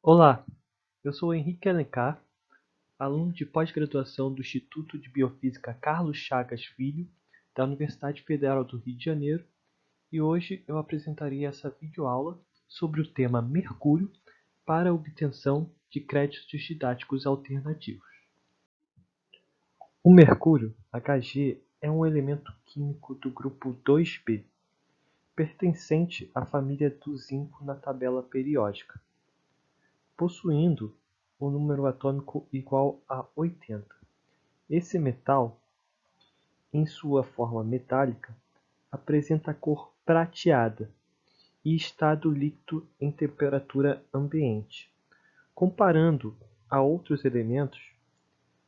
Olá, eu sou Henrique Alencar, aluno de pós-graduação do Instituto de Biofísica Carlos Chagas Filho, da Universidade Federal do Rio de Janeiro, e hoje eu apresentarei essa videoaula sobre o tema Mercúrio para a obtenção de créditos didáticos alternativos. O mercúrio, Hg, é um elemento químico do grupo 2b, pertencente à família do zinco na tabela periódica, possuindo o número atômico igual a 80. Esse metal, em sua forma metálica, apresenta cor prateada e estado líquido em temperatura ambiente. Comparando a outros elementos,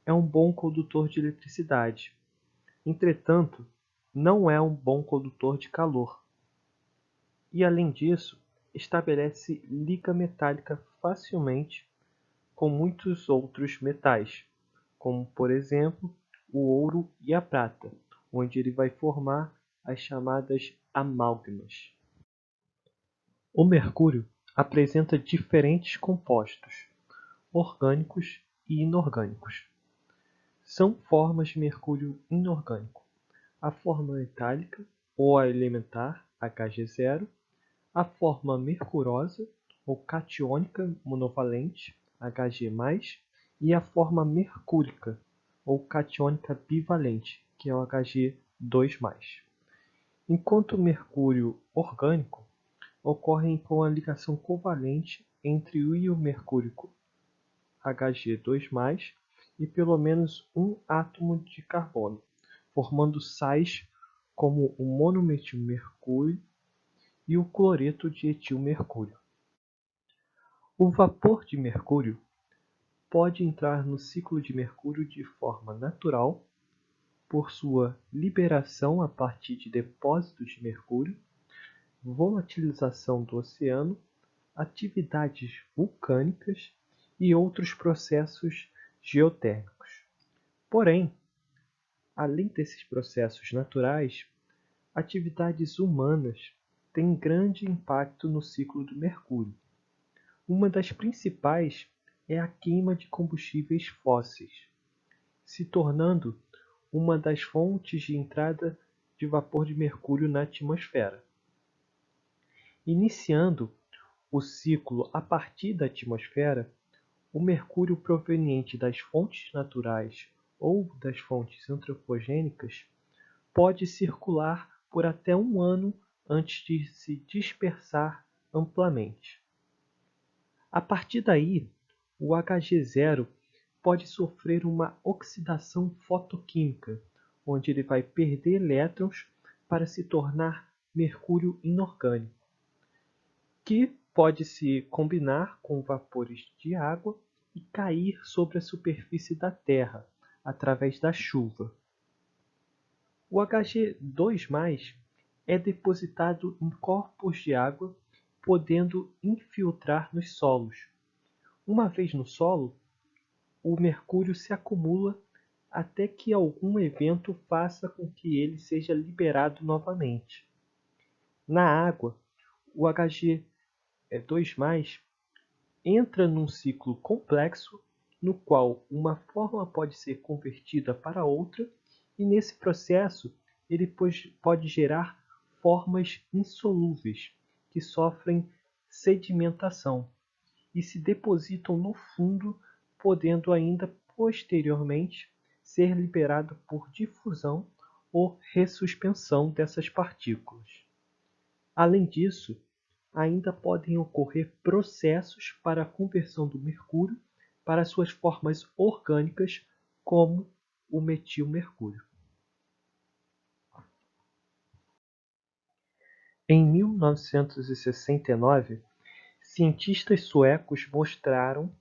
é um bom condutor de eletricidade. Entretanto, não é um bom condutor de calor. E, além disso, estabelece liga metálica facilmente com muitos outros metais, como, por exemplo, o ouro e a prata, onde ele vai formar as chamadas amálgamas. O mercúrio apresenta diferentes compostos, orgânicos e inorgânicos. São formas de mercúrio inorgânico: a forma metálica ou a elementar, Hg0, a forma mercurosa ou catiônica monovalente, Hg+, e a forma mercúrica ou catiônica bivalente, que é o Hg2+. Enquanto o mercúrio orgânico ocorre com a ligação covalente entre o íon mercúrico Hg2+, e pelo menos um átomo de carbono, formando sais como o monometilmercúrio e o cloreto de etilmercúrio. O vapor de mercúrio pode entrar no ciclo de mercúrio de forma natural, por sua liberação a partir de depósitos de mercúrio, volatilização do oceano, atividades vulcânicas e outros processos geotérmicos. Porém, além desses processos naturais, atividades humanas têm grande impacto no ciclo do mercúrio. Uma das principais é a queima de combustíveis fósseis, se tornando uma das fontes de entrada de vapor de mercúrio na atmosfera. Iniciando o ciclo a partir da atmosfera, o mercúrio proveniente das fontes naturais ou das fontes antropogênicas pode circular por até um ano antes de se dispersar amplamente. A partir daí, o Hg0 pode sofrer uma oxidação fotoquímica, onde ele vai perder elétrons para se tornar mercúrio inorgânico, que pode se combinar com vapores de água e cair sobre a superfície da Terra através da chuva. O Hg2+, é depositado em corpos de água, podendo infiltrar nos solos. Uma vez no solo, o mercúrio se acumula até que algum evento faça com que ele seja liberado novamente. Na água, o Hg2+, entra num ciclo complexo, no qual uma forma pode ser convertida para outra, e nesse processo ele pode gerar formas insolúveis, que sofrem sedimentação e se depositam no fundo, podendo ainda posteriormente ser liberado por difusão ou ressuspensão dessas partículas. Além disso, ainda podem ocorrer processos para a conversão do mercúrio para suas formas orgânicas, como o metilmercúrio. Em 1969, cientistas suecos mostraram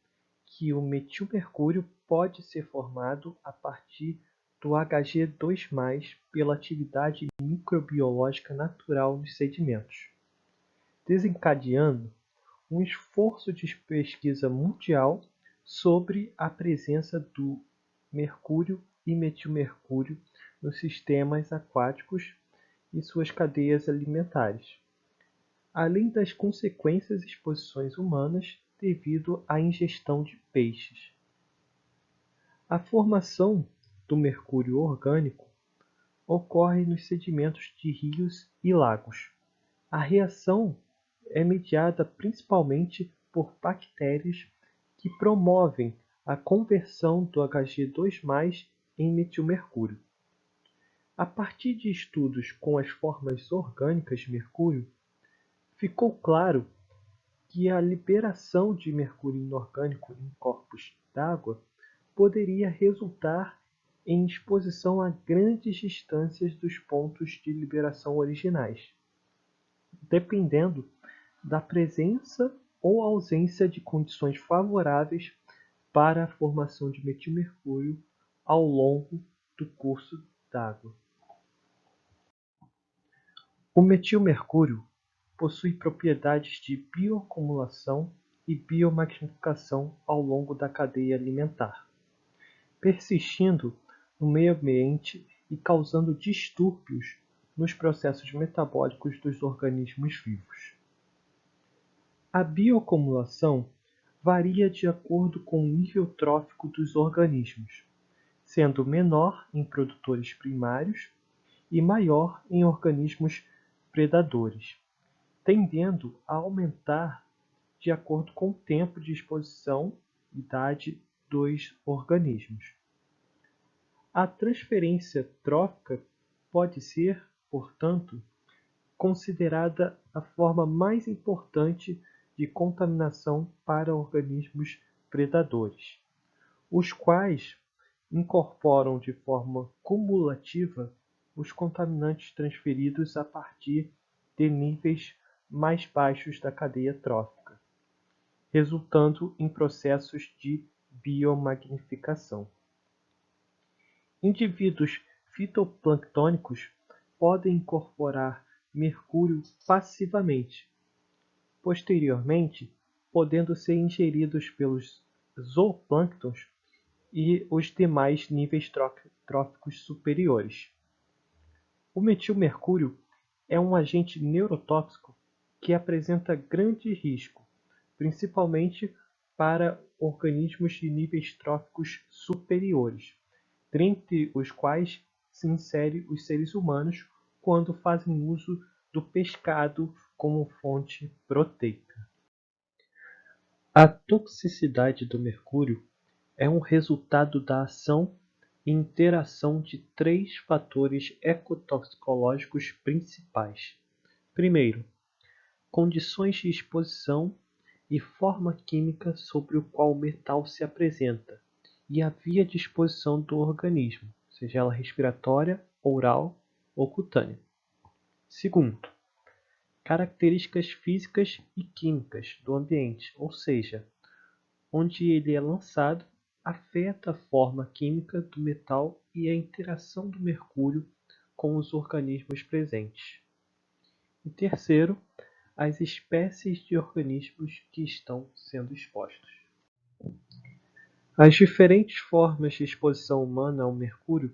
que o metilmercúrio pode ser formado a partir do Hg2+, pela atividade microbiológica natural nos sedimentos, desencadeando um esforço de pesquisa mundial sobre a presença do mercúrio e metilmercúrio nos sistemas aquáticos e suas cadeias alimentares. Além das consequências exposições humanas, devido à ingestão de peixes. A formação do mercúrio orgânico ocorre nos sedimentos de rios e lagos. A reação é mediada principalmente por bactérias que promovem a conversão do Hg2+ em metilmercúrio. A partir de estudos com as formas orgânicas de mercúrio, ficou claro que a liberação de mercúrio inorgânico em corpos d'água poderia resultar em exposição a grandes distâncias dos pontos de liberação originais, dependendo da presença ou ausência de condições favoráveis para a formação de metilmercúrio ao longo do curso d'água. O metilmercúrio possui propriedades de bioacumulação e biomagnificação ao longo da cadeia alimentar, persistindo no meio ambiente e causando distúrbios nos processos metabólicos dos organismos vivos. A bioacumulação varia de acordo com o nível trófico dos organismos, sendo menor em produtores primários e maior em organismos predadores, tendendo a aumentar de acordo com o tempo de exposição e idade dos organismos. A transferência trófica pode ser, portanto, considerada a forma mais importante de contaminação para organismos predadores, os quais incorporam de forma cumulativa os contaminantes transferidos a partir de níveis mais baixos da cadeia trófica, resultando em processos de biomagnificação. Indivíduos fitoplânctônicos podem incorporar mercúrio passivamente, posteriormente podendo ser ingeridos pelos zooplânctons e os demais níveis tróficos superiores. O metilmercúrio é um agente neurotóxico que apresenta grande risco, principalmente para organismos de níveis tróficos superiores, dentre os quais se insere os seres humanos quando fazem uso do pescado como fonte proteica. A toxicidade do mercúrio é um resultado da ação e interação de 3 fatores ecotoxicológicos principais. Primeiro, condições de exposição e forma química sobre o qual o metal se apresenta, e a via de exposição do organismo, seja ela respiratória, oral ou cutânea. Segundo, características físicas e químicas do ambiente, ou seja, onde ele é lançado, afeta a forma química do metal e a interação do mercúrio com os organismos presentes. E terceiro, as espécies de organismos que estão sendo expostos. As diferentes formas de exposição humana ao mercúrio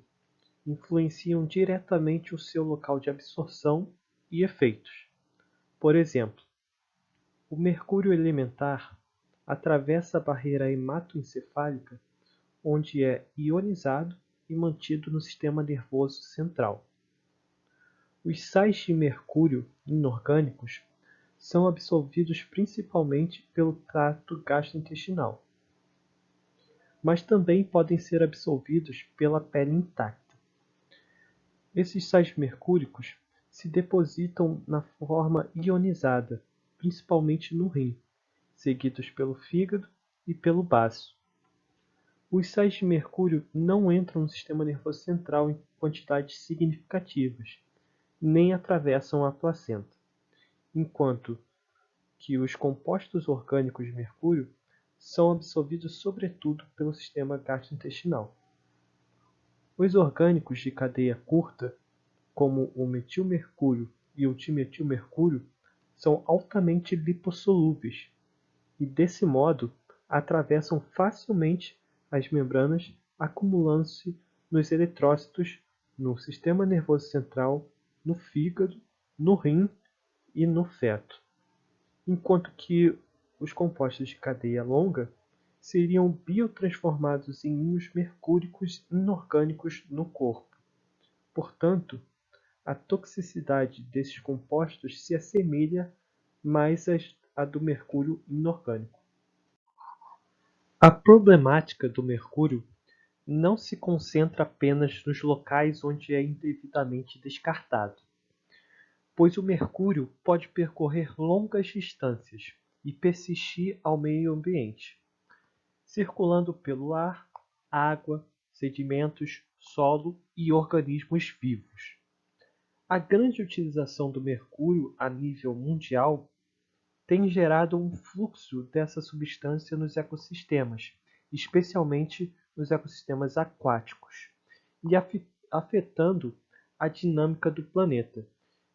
influenciam diretamente o seu local de absorção e efeitos. Por exemplo, o mercúrio elementar atravessa a barreira hematoencefálica, onde é ionizado e mantido no sistema nervoso central. Os sais de mercúrio inorgânicos são absorvidos principalmente pelo trato gastrointestinal, mas também podem ser absorvidos pela pele intacta. Esses sais mercúricos se depositam na forma ionizada, principalmente no rim, seguidos pelo fígado e pelo baço. Os sais de mercúrio não entram no sistema nervoso central em quantidades significativas, nem atravessam a placenta, enquanto que os compostos orgânicos de mercúrio são absorvidos sobretudo pelo sistema gastrointestinal. Os orgânicos de cadeia curta, como o metilmercúrio e o dimetilmercúrio, são altamente lipossolúveis e, desse modo, atravessam facilmente as membranas, acumulando-se nos eritrócitos, no sistema nervoso central, no fígado, no rim e no feto, enquanto que os compostos de cadeia longa seriam biotransformados em íons mercúricos inorgânicos no corpo. Portanto, a toxicidade desses compostos se assemelha mais à do mercúrio inorgânico. A problemática do mercúrio não se concentra apenas nos locais onde é indevidamente descartado, pois o mercúrio pode percorrer longas distâncias e persistir ao meio ambiente, circulando pelo ar, água, sedimentos, solo e organismos vivos. A grande utilização do mercúrio a nível mundial tem gerado um fluxo dessa substância nos ecossistemas, especialmente nos ecossistemas aquáticos, e afetando a dinâmica do planeta,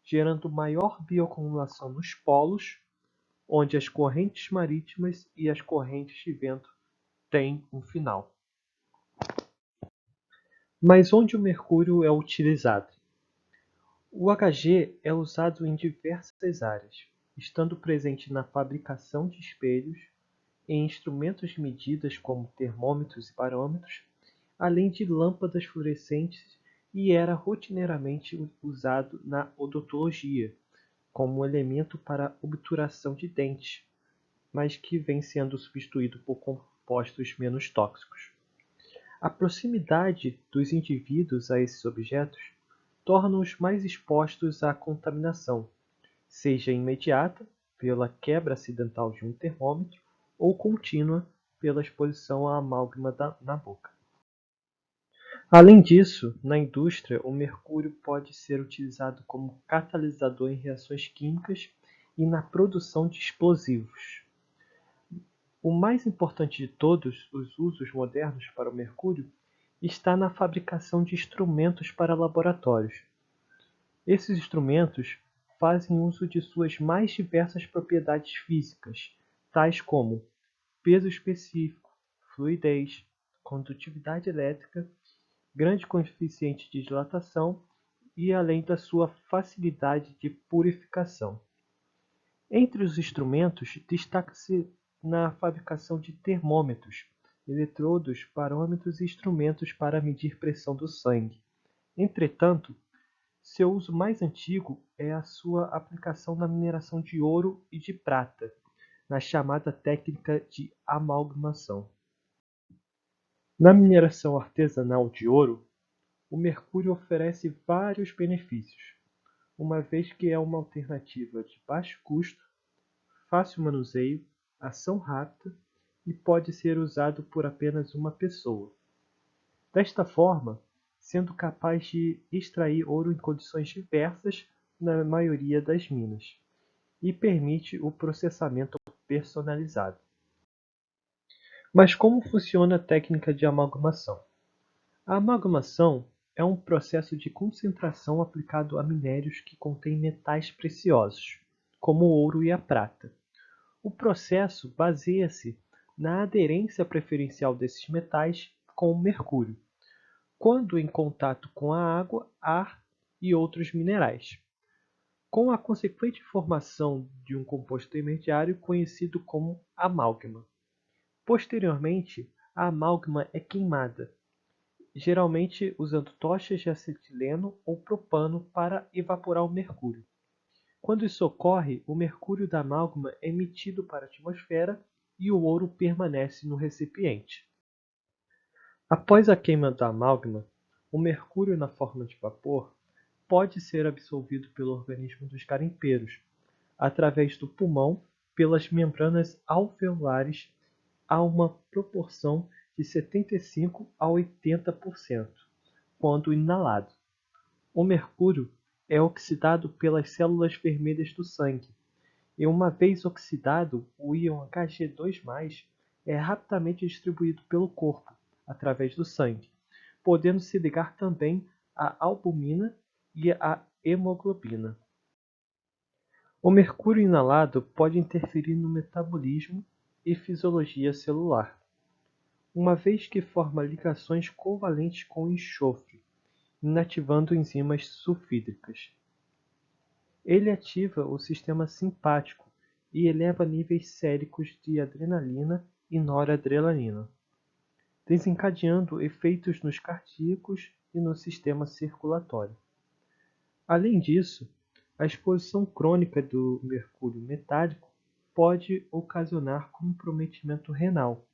gerando maior bioacumulação nos polos, onde as correntes marítimas e as correntes de vento têm um final. Mas onde o mercúrio é utilizado? O Hg é usado em diversas áreas, estando presente na fabricação de espelhos, em instrumentos de medidas como termômetros e barômetros, além de lâmpadas fluorescentes, e era rotineiramente usado na odontologia, como um elemento para obturação de dentes, mas que vem sendo substituído por compostos menos tóxicos. A proximidade dos indivíduos a esses objetos torna-os mais expostos à contaminação, seja imediata, pela quebra acidental de um termômetro, ou contínua, pela exposição à amálgama na boca. Além disso, na indústria, o mercúrio pode ser utilizado como catalisador em reações químicas e na produção de explosivos. O mais importante de todos os usos modernos para o mercúrio está na fabricação de instrumentos para laboratórios. Esses instrumentos fazem uso de suas mais diversas propriedades físicas, tais como peso específico, fluidez, condutividade elétrica, grande coeficiente de dilatação e além da sua facilidade de purificação. Entre os instrumentos, destaca-se na fabricação de termômetros, eletrodos, parâmetros e instrumentos para medir pressão do sangue. Entretanto, seu uso mais antigo é a sua aplicação na mineração de ouro e de prata, na chamada técnica de amalgamação. Na mineração artesanal de ouro, o mercúrio oferece vários benefícios, uma vez que é uma alternativa de baixo custo, fácil manuseio, ação rápida e pode ser usado por apenas uma pessoa. Desta forma, sendo capaz de extrair ouro em condições diversas na maioria das minas, e permite o processamento personalizado. Mas como funciona a técnica de amalgamação? A amalgamação é um processo de concentração aplicado a minérios que contêm metais preciosos, como o ouro e a prata. O processo baseia-se na aderência preferencial desses metais com o mercúrio, quando em contato com a água, ar e outros minerais, com a consequente formação de um composto intermediário conhecido como amálgama. Posteriormente, a amálgama é queimada, geralmente usando tochas de acetileno ou propano para evaporar o mercúrio. Quando isso ocorre, o mercúrio da amálgama é emitido para a atmosfera e o ouro permanece no recipiente. Após a queima da amálgama, o mercúrio na forma de vapor pode ser absorvido pelo organismo dos garimpeiros, através do pulmão, pelas membranas alveolares, a uma proporção de 75 a 80%, quando inalado. O mercúrio é oxidado pelas células vermelhas do sangue, e uma vez oxidado, o íon Hg2+, é rapidamente distribuído pelo corpo, através do sangue, podendo se ligar também à albumina e à hemoglobina. O mercúrio inalado pode interferir no metabolismo e fisiologia celular, uma vez que forma ligações covalentes com enxofre, inativando enzimas sulfídricas. Ele ativa o sistema simpático, e eleva níveis séricos de adrenalina e noradrenalina, desencadeando efeitos nos cardíacos e no sistema circulatório. Além disso, a exposição crônica do mercúrio metálico pode ocasionar comprometimento renal.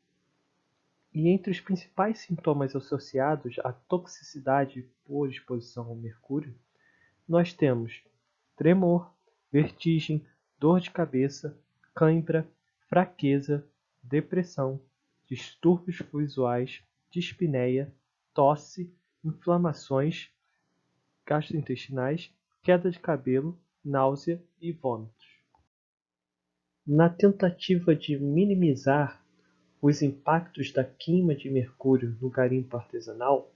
E entre os principais sintomas associados à toxicidade por exposição ao mercúrio, nós temos tremor, vertigem, dor de cabeça, cãibra, fraqueza, depressão, distúrbios visuais, dispneia, tosse, inflamações gastrointestinais, queda de cabelo, náusea e vômitos. Na tentativa de minimizar os impactos da queima de mercúrio no garimpo artesanal,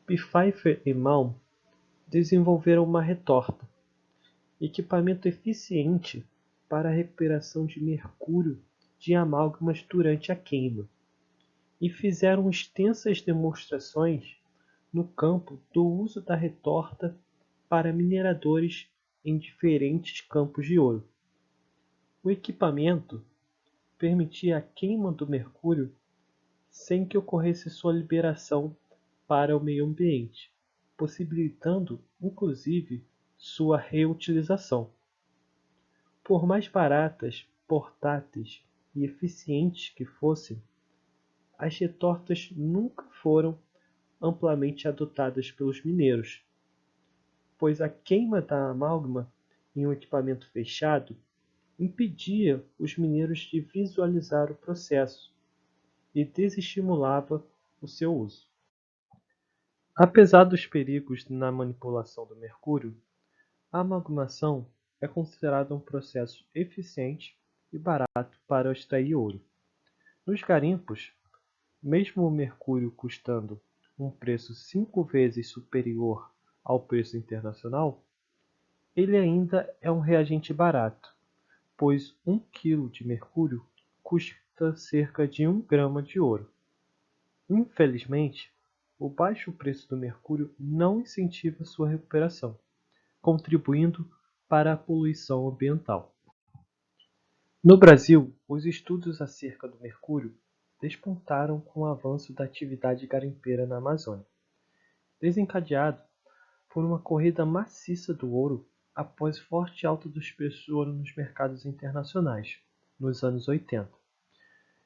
Pfeiffer e Malm desenvolveram uma retorta, equipamento eficiente para a recuperação de mercúrio de amálgamas durante a queima, e fizeram extensas demonstrações no campo do uso da retorta para mineradores em diferentes campos de ouro. O equipamento permitia a queima do mercúrio sem que ocorresse sua liberação para o meio ambiente, possibilitando, inclusive, sua reutilização. Por mais baratas, portáteis e eficientes que fossem, as retortas nunca foram amplamente adotadas pelos mineiros, pois a queima da amálgama em um equipamento fechado impedia os mineiros de visualizar o processo e desestimulava o seu uso. Apesar dos perigos na manipulação do mercúrio, a amalgamação é considerada um processo eficiente e barato para extrair ouro. Nos garimpos, mesmo o mercúrio custando um preço 5 vezes superior ao preço internacional, ele ainda é um reagente barato, pois 1 kg de mercúrio custa cerca de 1 grama de ouro. Infelizmente, o baixo preço do mercúrio não incentiva sua recuperação, contribuindo para a poluição ambiental. No Brasil, os estudos acerca do mercúrio despontaram com o avanço da atividade garimpeira na Amazônia, desencadeado por uma corrida maciça do ouro após forte alta dos preços do ouro nos mercados internacionais, nos anos 80.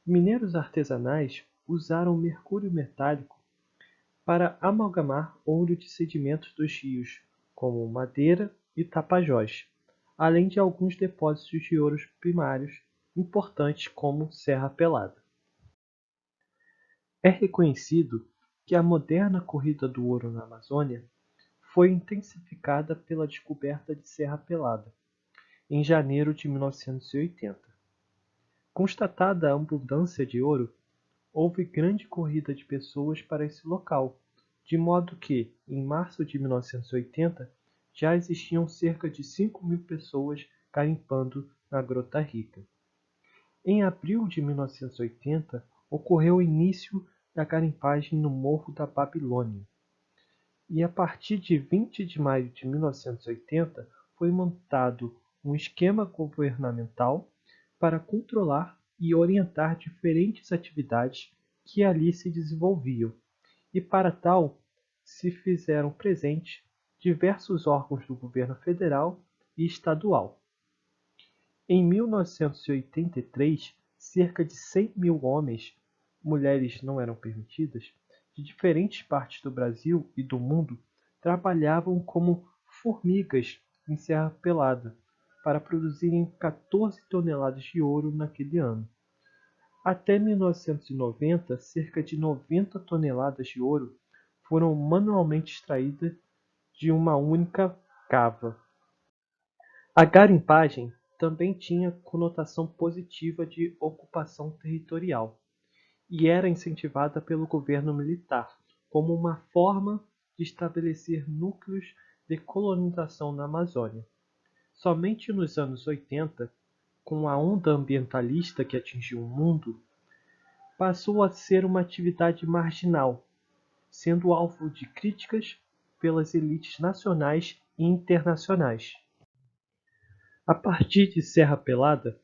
Mineiros artesanais usaram o mercúrio metálico para amalgamar ouro de sedimentos dos rios, como Madeira e Tapajós, além de alguns depósitos de ouros primários importantes como Serra Pelada. É reconhecido que a moderna corrida do ouro na Amazônia foi intensificada pela descoberta de Serra Pelada, em janeiro de 1980. Constatada a abundância de ouro, houve grande corrida de pessoas para esse local, de modo que, em março de 1980, já existiam cerca de 5.000 pessoas garimpando na Grota Rica. Em abril de 1980, ocorreu o início da garimpagem no Morro da Babilônia, e a partir de 20 de maio de 1980 foi montado um esquema governamental para controlar e orientar diferentes atividades que ali se desenvolviam, e para tal se fizeram presentes diversos órgãos do governo federal e estadual. Em 1983, cerca de 100.000 homens, mulheres não eram permitidas, de diferentes partes do Brasil e do mundo, trabalhavam como formigas em Serra Pelada para produzirem 14 toneladas de ouro naquele ano. Até 1990, cerca de 90 toneladas de ouro foram manualmente extraídas de uma única cava. A garimpagem também tinha conotação positiva de ocupação territorial e era incentivada pelo governo militar como uma forma de estabelecer núcleos de colonização na Amazônia. Somente nos anos 80, com a onda ambientalista que atingiu o mundo, passou a ser uma atividade marginal, sendo alvo de críticas pelas elites nacionais e internacionais. A partir de Serra Pelada,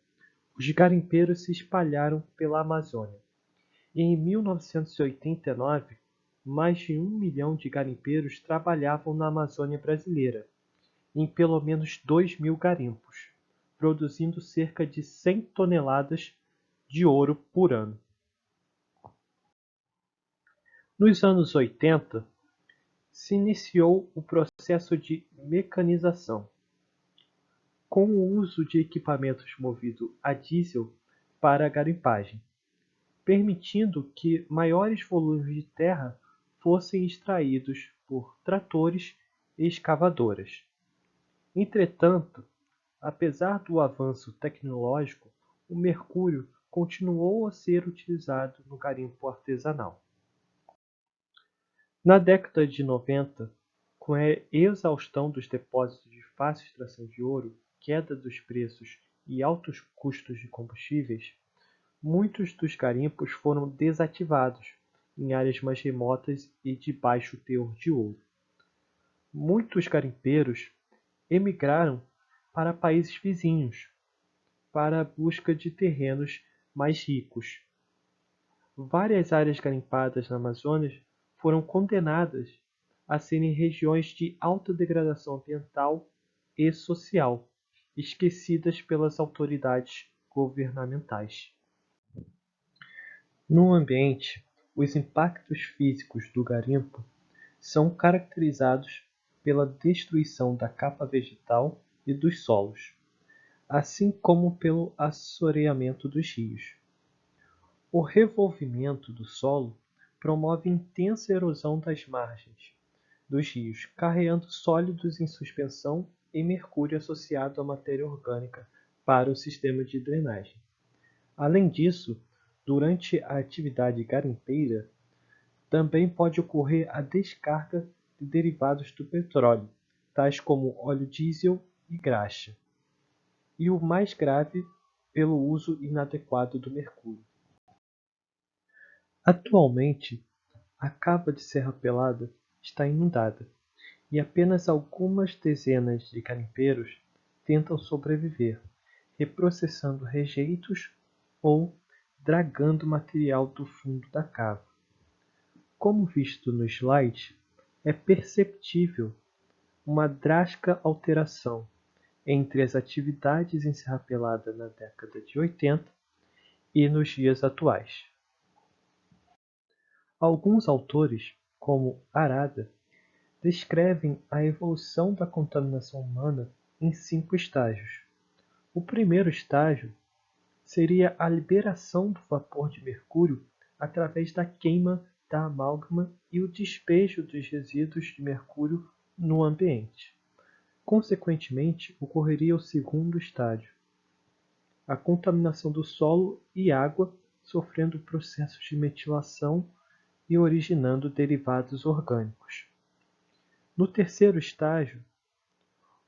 os garimpeiros se espalharam pela Amazônia. E em 1989, mais de 1 milhão de garimpeiros trabalhavam na Amazônia brasileira, em pelo menos 2.000 garimpos, produzindo cerca de 100 toneladas de ouro por ano. Nos anos 80, se iniciou o processo de mecanização, com o uso de equipamentos movidos a diesel para a garimpagem, permitindo que maiores volumes de terra fossem extraídos por tratores e escavadoras. Entretanto, apesar do avanço tecnológico, o mercúrio continuou a ser utilizado no garimpo artesanal. Na década de 90, com a exaustão dos depósitos de fácil extração de ouro, queda dos preços e altos custos de combustíveis, muitos dos garimpos foram desativados em áreas mais remotas e de baixo teor de ouro. Muitos garimpeiros emigraram para países vizinhos para a busca de terrenos mais ricos. Várias áreas garimpadas na Amazônia foram condenadas a serem regiões de alta degradação ambiental e social, esquecidas pelas autoridades governamentais. No ambiente, os impactos físicos do garimpo são caracterizados pela destruição da capa vegetal e dos solos, assim como pelo assoreamento dos rios. O revolvimento do solo promove intensa erosão das margens dos rios, carregando sólidos em suspensão e mercúrio associado à matéria orgânica para o sistema de drenagem. Além disso, durante a atividade garimpeira, também pode ocorrer a descarga de derivados do petróleo, tais como óleo diesel e graxa, e o mais grave, pelo uso inadequado do mercúrio. Atualmente, a cava de Serra Pelada está inundada e apenas algumas dezenas de garimpeiros tentam sobreviver, reprocessando rejeitos ou dragando material do fundo da cava. Como visto no slide, é perceptível uma drástica alteração entre as atividades em Serra Pelada na década de 80 e nos dias atuais. Alguns autores, como Arada, descrevem a evolução da contaminação humana em 5 estágios. O primeiro estágio seria a liberação do vapor de mercúrio através da queima da amálgama e o despejo dos resíduos de mercúrio no ambiente. Consequentemente, ocorreria o segundo estágio, a contaminação do solo e água, sofrendo processos de metilação e originando derivados orgânicos. No terceiro estágio,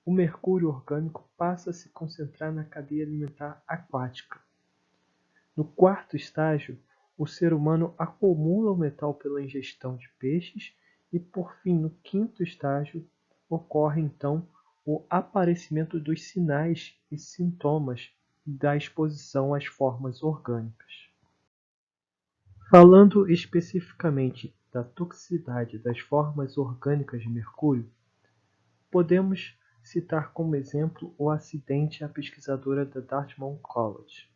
o mercúrio orgânico passa a se concentrar na cadeia alimentar aquática. No quarto estágio, o ser humano acumula o metal pela ingestão de peixes e, por fim, no quinto estágio, ocorre então o aparecimento dos sinais e sintomas da exposição às formas orgânicas. Falando especificamente da toxicidade das formas orgânicas de mercúrio, podemos citar como exemplo o acidente à pesquisadora da Dartmouth College.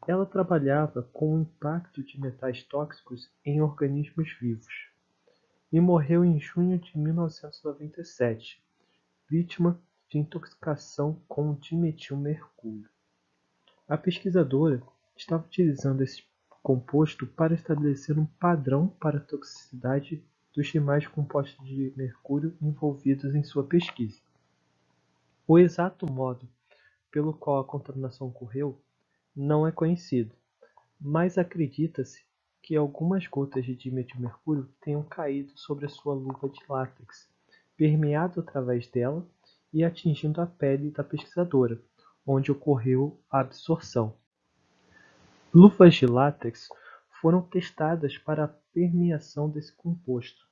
Ela trabalhava com o impacto de metais tóxicos em organismos vivos e morreu em junho de 1997, vítima de intoxicação com dimetilmercúrio. A pesquisadora estava utilizando esse composto para estabelecer um padrão para a toxicidade dos demais compostos de mercúrio envolvidos em sua pesquisa. O exato modo pelo qual a contaminação ocorreu não é conhecido, mas acredita-se que algumas gotas de dimetilmercúrio tenham caído sobre a sua luva de látex, permeado através dela e atingindo a pele da pesquisadora, onde ocorreu a absorção. Luvas de látex foram testadas para a permeação desse composto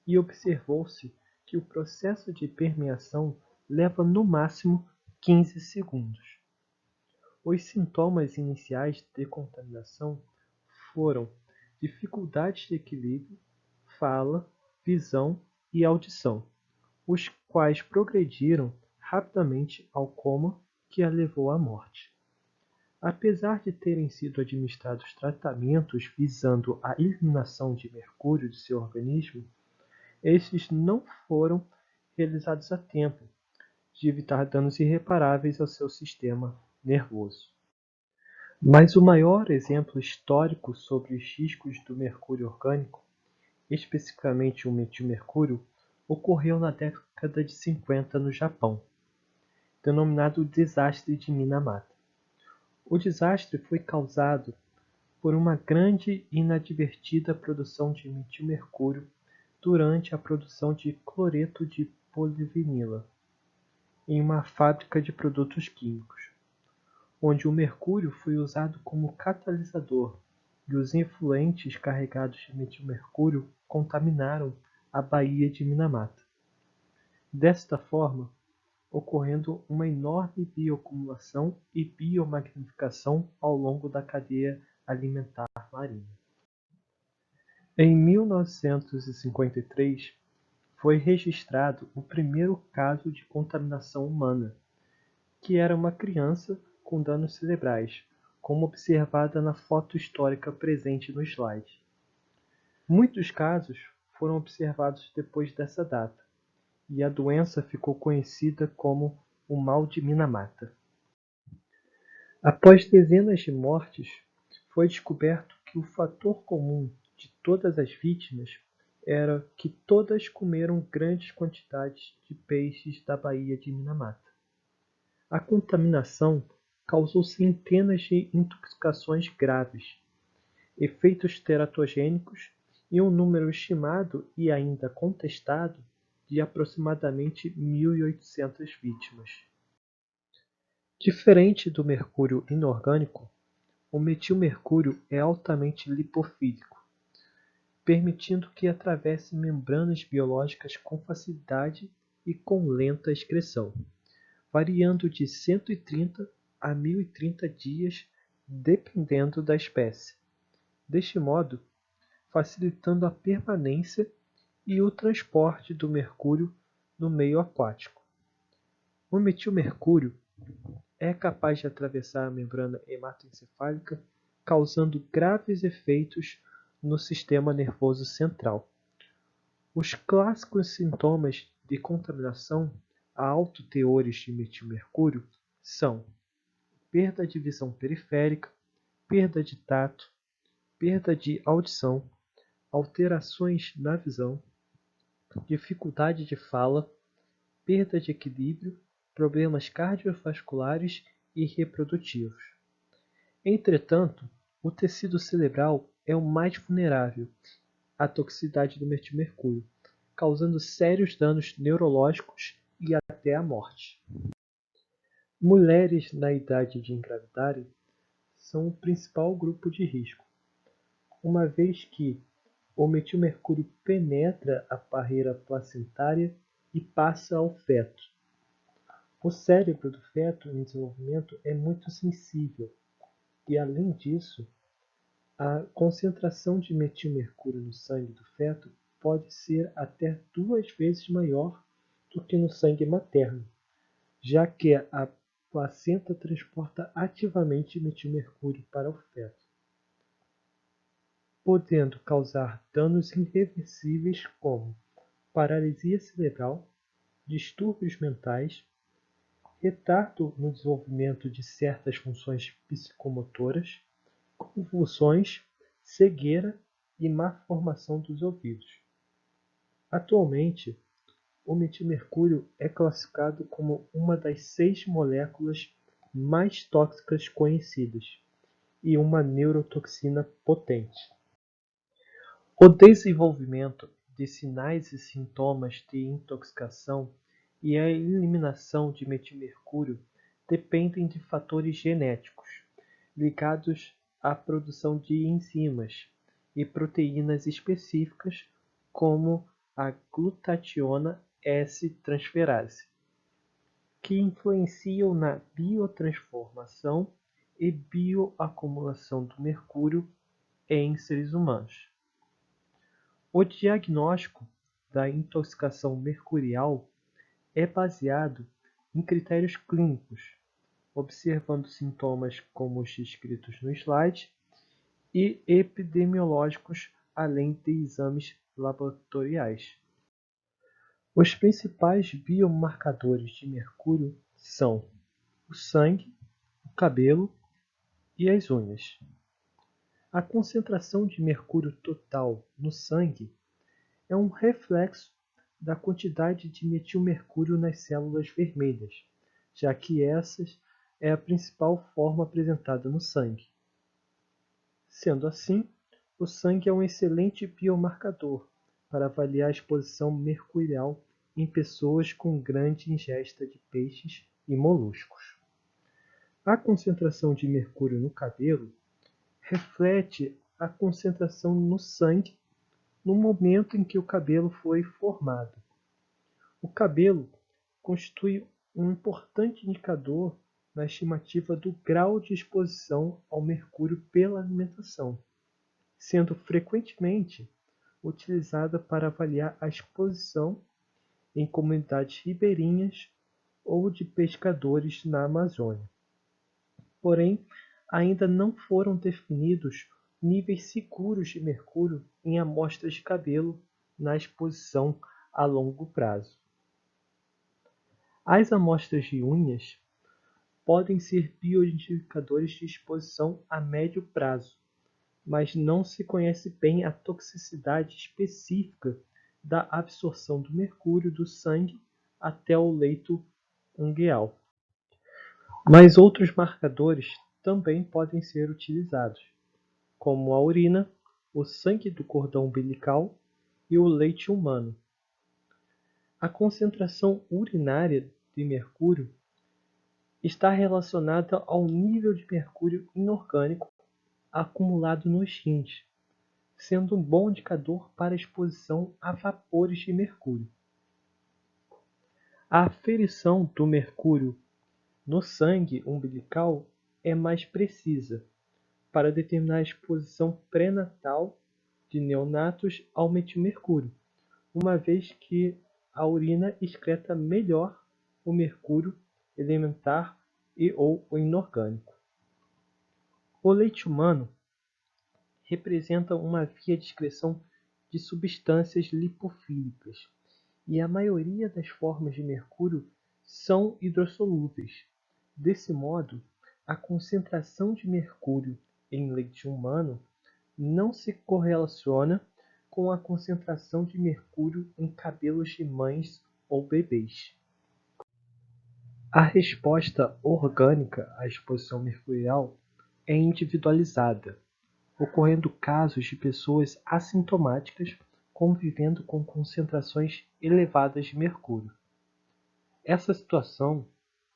e observou-se que o processo de permeação leva no máximo 15 segundos. Os sintomas iniciais de contaminação foram dificuldades de equilíbrio, fala, visão e audição, os quais progrediram rapidamente ao coma que a levou à morte. Apesar de terem sido administrados tratamentos visando a eliminação de mercúrio de seu organismo, estes não foram realizados a tempo de evitar danos irreparáveis ao seu sistema nervoso. Mas o maior exemplo histórico sobre os riscos do mercúrio orgânico, especificamente o metilmercúrio, ocorreu na década de 50 no Japão, denominado Desastre de Minamata. O desastre foi causado por uma grande e inadvertida produção de metilmercúrio durante a produção de cloreto de polivinila em uma fábrica de produtos químicos, onde o mercúrio foi usado como catalisador e os efluentes carregados de metilmercúrio contaminaram a baía de Minamata. Desta forma, ocorrendo uma enorme bioacumulação e biomagnificação ao longo da cadeia alimentar marinha. Em 1953, foi registrado o primeiro caso de contaminação humana, que era uma criança com danos cerebrais, como observada na foto histórica presente no slide. Muitos casos foram observados depois dessa data, e a doença ficou conhecida como o mal de Minamata. Após dezenas de mortes, foi descoberto que o fator comum de todas as vítimas era que todas comeram grandes quantidades de peixes da baía de Minamata. A contaminação causou centenas de intoxicações graves, efeitos teratogênicos e um número estimado e ainda contestado de aproximadamente 1.800 vítimas. Diferente do mercúrio inorgânico, o metilmercúrio é altamente lipofílico, permitindo que atravesse membranas biológicas com facilidade e com lenta excreção, variando de 130 a 1.030 dias, dependendo da espécie. Deste modo, facilitando a permanência e o transporte do mercúrio no meio aquático. O metilmercúrio é capaz de atravessar a membrana hematoencefálica, causando graves efeitos no sistema nervoso central. Os clássicos sintomas de contaminação a altos teores de metilmercúrio são perda de visão periférica, perda de tato, perda de audição, alterações na visão, dificuldade de fala, perda de equilíbrio, problemas cardiovasculares e reprodutivos. Entretanto, o tecido cerebral é o mais vulnerável à toxicidade do metilmercúrio, causando sérios danos neurológicos e até a morte. Mulheres na idade de engravidarem são o principal grupo de risco, uma vez que o metilmercúrio penetra a barreira placentária e passa ao feto. O cérebro do feto em desenvolvimento é muito sensível e, além disso, a concentração de metilmercúrio no sangue do feto pode ser até 2 vezes maior do que no sangue materno, já que a placenta transporta ativamente metilmercúrio para o feto, podendo causar danos irreversíveis como paralisia cerebral, distúrbios mentais, retardo no desenvolvimento de certas funções psicomotoras, convulsões, cegueira e má formação dos ouvidos. Atualmente, o metilmercúrio é classificado como uma das 6 moléculas mais tóxicas conhecidas e uma neurotoxina potente. O desenvolvimento de sinais e sintomas de intoxicação e a eliminação de metilmercúrio dependem de fatores genéticos, ligados à produção de enzimas e proteínas específicas, como a glutationa S-transferase, que influenciam na biotransformação e bioacumulação do mercúrio em seres humanos. O diagnóstico da intoxicação mercurial é baseado em critérios clínicos, observando sintomas como os descritos no slide e epidemiológicos, além de exames laboratoriais. Os principais biomarcadores de mercúrio são o sangue, o cabelo e as unhas. A concentração de mercúrio total no sangue é um reflexo da quantidade de metilmercúrio nas células vermelhas, já que essas é a principal forma apresentada no sangue. Sendo assim, o sangue é um excelente biomarcador para avaliar a exposição mercurial em pessoas com grande ingesta de peixes e moluscos. A concentração de mercúrio no cabelo reflete a concentração no sangue no momento em que o cabelo foi formado. O cabelo constitui um importante indicador na estimativa do grau de exposição ao mercúrio pela alimentação, sendo frequentemente utilizada para avaliar a exposição em comunidades ribeirinhas ou de pescadores na Amazônia. Porém, ainda não foram definidos níveis seguros de mercúrio em amostras de cabelo na exposição a longo prazo. As amostras de unhas podem ser bioindicadores de exposição a médio prazo, mas não se conhece bem a toxicidade específica da absorção do mercúrio do sangue até o leito ungueal. Mas outros marcadores também podem ser utilizados, como a urina, o sangue do cordão umbilical e o leite humano. A concentração urinária de mercúrio está relacionada ao nível de mercúrio inorgânico acumulado nos rins, sendo um bom indicador para a exposição a vapores de mercúrio. A aferição do mercúrio no sangue umbilical é mais precisa para determinar a exposição pré-natal de neonatos ao metilmercúrio, uma vez que a urina excreta melhor o mercúrio elementar e ou o inorgânico. O leite humano representa uma via de excreção de substâncias lipofílicas, e a maioria das formas de mercúrio são hidrossolúveis. Desse modo, a concentração de mercúrio em leite humano não se correlaciona com a concentração de mercúrio em cabelos de mães ou bebês. A resposta orgânica à exposição mercurial é individualizada, ocorrendo casos de pessoas assintomáticas convivendo com concentrações elevadas de mercúrio. Essa situação,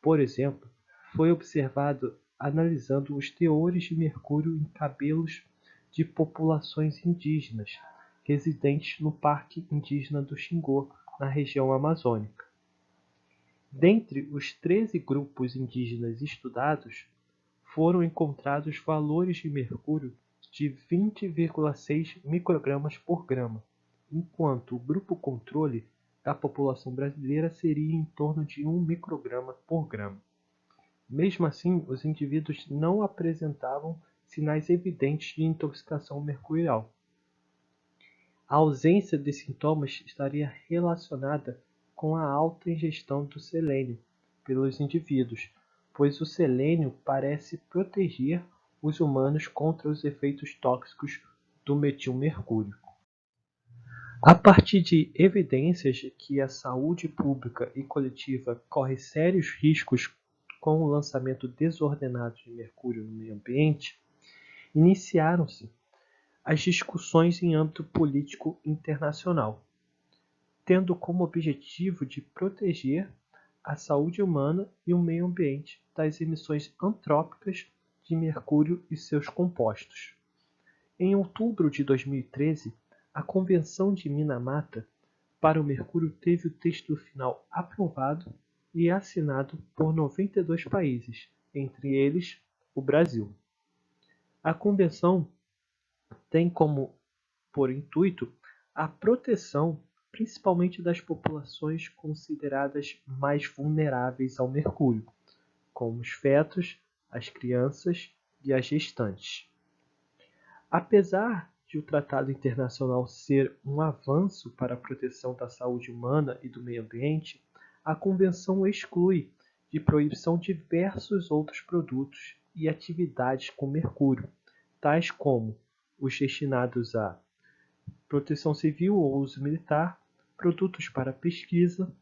por exemplo, foi observada analisando os teores de mercúrio em cabelos de populações indígenas residentes no Parque Indígena do Xingu, na região amazônica. Dentre os 13 grupos indígenas estudados, foram encontrados valores de mercúrio de 20,6 microgramas por grama, enquanto o grupo controle da população brasileira seria em torno de 1 micrograma por grama. Mesmo assim, os indivíduos não apresentavam sinais evidentes de intoxicação mercurial. A ausência de sintomas estaria relacionada com a alta ingestão do selênio pelos indivíduos, pois o selênio parece proteger os humanos contra os efeitos tóxicos do metilmercúrio. A partir de evidências de que a saúde pública e coletiva corre sérios riscos com o lançamento desordenado de mercúrio no meio ambiente, iniciaram-se as discussões em âmbito político internacional, tendo como objetivo de proteger a saúde humana e o meio ambiente das emissões antrópicas de mercúrio e seus compostos. Em outubro de 2013, a Convenção de Minamata para o Mercúrio teve o texto final aprovado e assinado por 92 países, entre eles o Brasil. A Convenção tem como por intuito a proteção principalmente das populações consideradas mais vulneráveis ao mercúrio, como os fetos, as crianças e as gestantes. Apesar de o Tratado Internacional ser um avanço para a proteção da saúde humana e do meio ambiente, a Convenção exclui de proibição diversos outros produtos e atividades com mercúrio, tais como os destinados à proteção civil ou uso militar, produtos para pesquisa,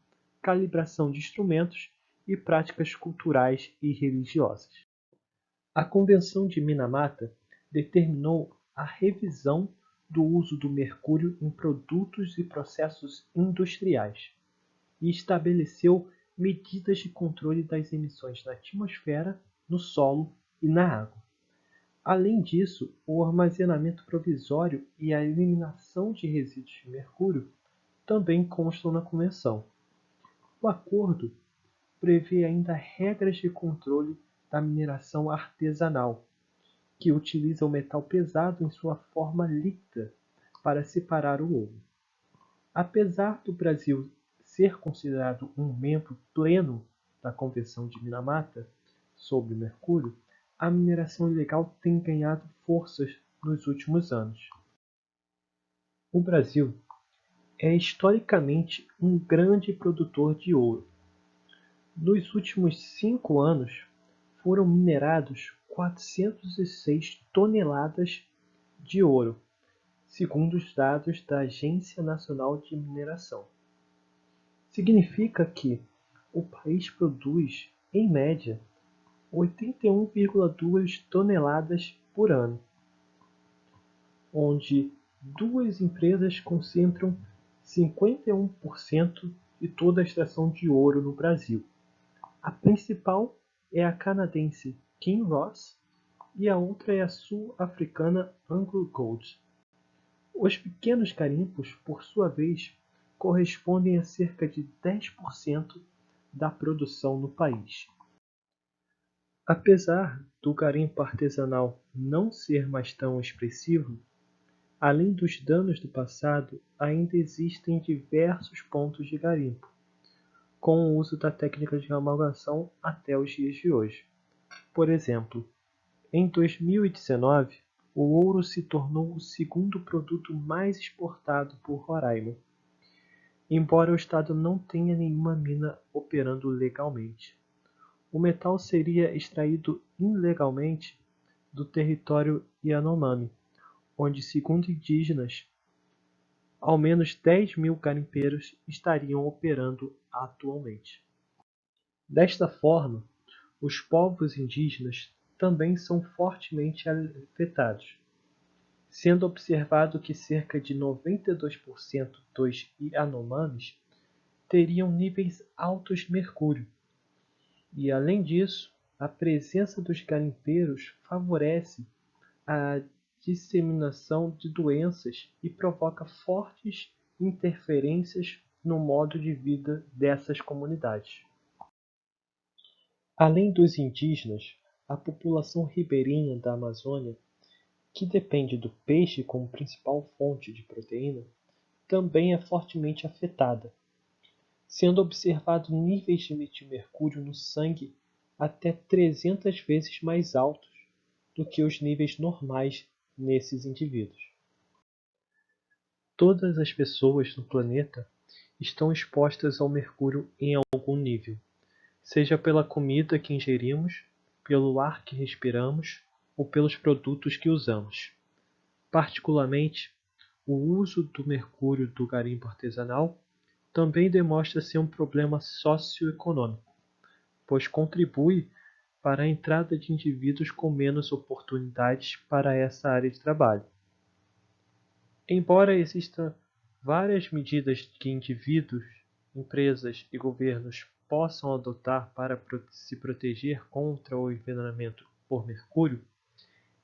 calibração de instrumentos e práticas culturais e religiosas. A Convenção de Minamata determinou a revisão do uso do mercúrio em produtos e processos industriais e estabeleceu medidas de controle das emissões na atmosfera, no solo e na água. Além disso, o armazenamento provisório e a eliminação de resíduos de mercúrio também constam na Convenção. O acordo prevê ainda regras de controle da mineração artesanal, que utiliza o metal pesado em sua forma líquida para separar o ouro. Apesar do Brasil ser considerado um membro pleno da Convenção de Minamata sobre o mercúrio, a mineração ilegal tem ganhado forças nos últimos anos. O Brasil é historicamente um grande produtor de ouro. Nos últimos 5 anos, foram minerados 406 toneladas de ouro, segundo os dados da Agência Nacional de Mineração. Significa que o país produz, em média, 81,2 toneladas por ano, onde duas empresas concentram 51% de toda a extração de ouro no Brasil. A principal é a canadense Kinross e a outra é a sul-africana AngloGold. Os pequenos garimpos, por sua vez, correspondem a cerca de 10% da produção no país. Apesar do garimpo artesanal não ser mais tão expressivo, além dos danos do passado, ainda existem diversos pontos de garimpo, com o uso da técnica de amalgação até os dias de hoje. Por exemplo, em 2019, o ouro se tornou o segundo produto mais exportado por Roraima, embora o estado não tenha nenhuma mina operando legalmente. O metal seria extraído ilegalmente do território Yanomami, onde, segundo indígenas, ao menos 10.000 garimpeiros estariam operando atualmente. Desta forma, os povos indígenas também são fortemente afetados, sendo observado que cerca de 92% dos Yanomamis teriam níveis altos de mercúrio. E, além disso, a presença dos garimpeiros favorece a disseminação de doenças e provoca fortes interferências no modo de vida dessas comunidades. Além dos indígenas, a população ribeirinha da Amazônia, que depende do peixe como principal fonte de proteína, também é fortemente afetada, sendo observado níveis de mercúrio no sangue até 300 vezes mais altos do que os níveis normais nesses indivíduos. Todas as pessoas no planeta estão expostas ao mercúrio em algum nível, seja pela comida que ingerimos, pelo ar que respiramos ou pelos produtos que usamos. Particularmente, o uso do mercúrio do garimpo artesanal também demonstra ser um problema socioeconômico, pois contribui para a entrada de indivíduos com menos oportunidades para essa área de trabalho. Embora existam várias medidas que indivíduos, empresas e governos possam adotar para se proteger contra o envenenamento por mercúrio,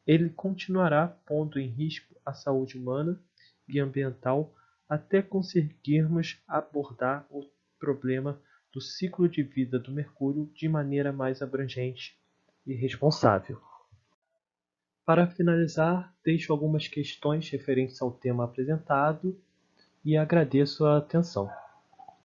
ele continuará pondo em risco a saúde humana e ambiental até conseguirmos abordar o problema do ciclo de vida do mercúrio de maneira mais abrangente e responsável. Para finalizar, deixo algumas questões referentes ao tema apresentado e agradeço a atenção.